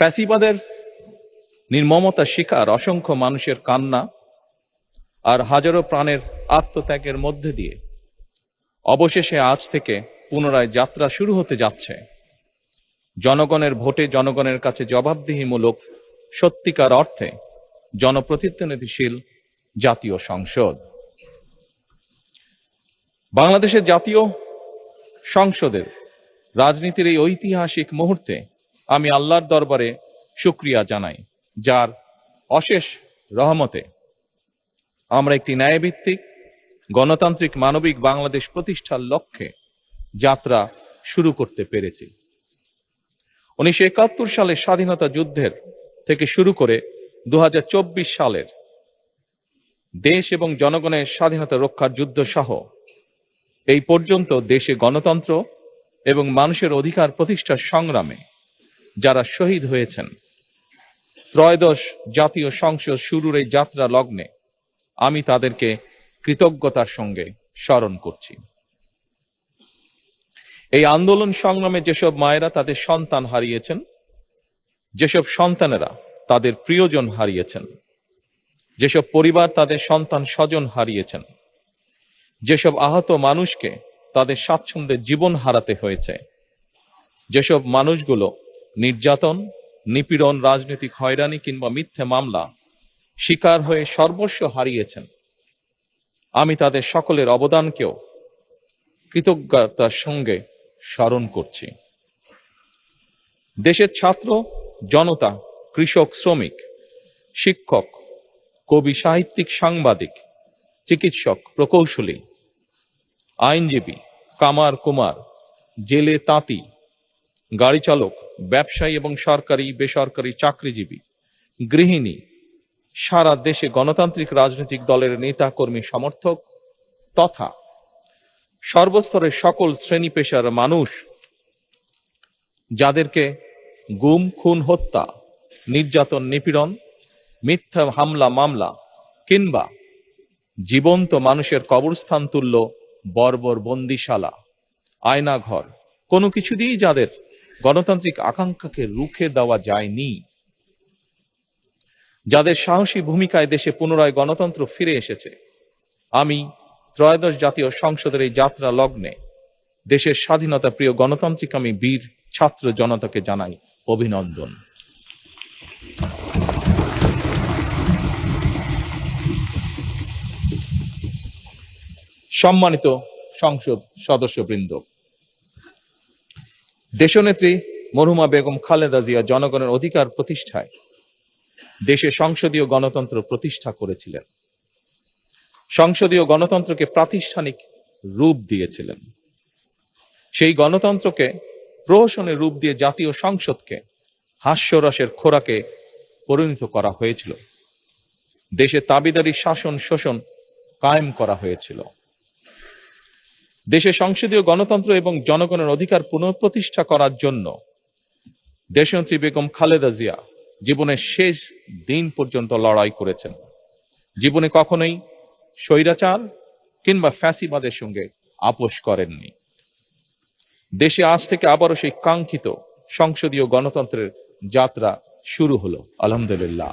ফ্যাসিবাদের নির্মমতা শিকার অসংখ্য মানুষের কান্না আর হাজারো প্রাণের আত্মত্যাগের মধ্যে দিয়ে অবশেষে আজ থেকে পুনরায় যাত্রা শুরু হতে যাচ্ছে জনগণের ভোটে জনগণের কাছে জবাবদিহিমূলক সত্যিকার অর্থে জনপ্রতিনিধিশীল জাতীয় সংসদ। বাংলাদেশের জাতীয় সংসদের রাজনীতির এই ঐতিহাসিক মুহূর্তে আমি আল্লাহর দরবারে শুকরিয়া জানাই, যার অশেষ রহমতে আমরা একটি ন্যায়ভিত্তিক গণতান্ত্রিক মানবিক বাংলাদেশ প্রতিষ্ঠার লক্ষ্যে যাত্রা শুরু করতে পেরেছি। 1971 সালের স্বাধীনতা যুদ্ধের থেকে শুরু করে 2024 সালের দেশ এবং জনগণের স্বাধীনতা রক্ষার যুদ্ধ সহ এই পর্যন্ত দেশে গণতন্ত্র এবং মানুষের অধিকার প্রতিষ্ঠার সংগ্রামে যারা শহীদ হয়েছেন, ত্রয়োদশ জাতীয় সংসদ শুরুর এই যাত্রা লগ্নে আমি তাদেরকে কৃতজ্ঞতার সঙ্গে স্মরণ করছি। এই আন্দোলন সংগ্রামে যেসব মায়েরা তাদের সন্তান হারিয়েছেন, যেসব সন্তানেরা তাদের প্রিয়জন হারিয়েছেন, যেসব পরিবার তাদের সন্তান স্বজন হারিয়েছেন, যেসব আহত মানুষকে তাদের স্বাচ্ছন্দ্যে জীবন হারাতে হয়েছে, যেসব মানুষগুলো নির্যাতন, নিপীড়ন, রাজনৈতিক হয়রানি কিংবা মিথ্যে মামলা শিকার হয়ে সর্বস্ব হারিয়েছেন, আমি তাদের সকলের অবদানকেও কৃতজ্ঞতার সঙ্গে স্মরণ করছি। দেশের ছাত্র জনতা, কৃষক, শ্রমিক, শিক্ষক, কবি, সাহিত্যিক, সাংবাদিক, চিকিৎসক, প্রকৌশলী, আইনজীবী, কামার কুমার, জেলে তাঁতি, গাড়ি চালক, ব্যবসায়ী এবং সরকারি বেসরকারি চাকরিজীবী, গৃহিণী, সারা দেশে গণতান্ত্রিক রাজনৈতিক দলের নেতা কর্মী সমর্থক তথা সর্বস্তরের সকল শ্রেণী পেশার মানুষ যাদেরকে গুম, খুন, হত্যা, নির্যাতন, নিপীড়ন, মিথ্যা হামলা মামলা কিংবা জীবন্ত মানুষের কবরস্থান তুল্য বর্বর বন্দিশালা, আয়নাঘর, কোনো কিছু দিয়েই যাদের গণতান্ত্রিক আকাঙ্ক্ষাকে রুখে দেওয়া যায়নি, যাদের সাহসী ভূমিকায় দেশে পুনরায় গণতন্ত্র ফিরে এসেছে, আমি ত্রয়োদশ জাতীয় সংসদের এই যাত্রা লগ্নে দেশের স্বাধীনতা প্রিয় গণতান্ত্রিক আমি বীর ছাত্র জনতাকে জানাই অভিনন্দন। সম্মানিত সংসদ সদস্যবৃন্দ, দেশনেত্রী মরহুমা বেগম খালেদা জিয়া জনগণের অধিকার প্রতিষ্ঠায় দেশে সংসদীয় গণতন্ত্র প্রতিষ্ঠা করেছিলেন, সংসদীয় গণতন্ত্রকে প্রাতিষ্ঠানিক রূপ দিয়েছিলেন। সেই গণতন্ত্রকে প্রহসনের রূপ দিয়ে জাতীয় সংসদকে হাস্যরসের খোরাকে পরিণত করা হয়েছিল। দেশে তাবিদারি শাসন শোষণ কায়েম করা হয়েছিল। দেশে সংসদীয় গণতন্ত্র এবং জনগণের অধিকার পুনঃপ্রতিষ্ঠা করার জন্য দেশনেত্রী বেগম খালেদা জিয়া জীবনের শেষ দিন পর্যন্ত লড়াই করেছেন। জীবনে কখনোই স্বৈরাচার কিংবা ফ্যাসিবাদের সঙ্গে আপোষ করেননি। দেশে আজ থেকে আবারও সেই কাঙ্ক্ষিত সংসদীয় গণতন্ত্রের যাত্রা শুরু হলো, আলহামদুলিল্লাহ।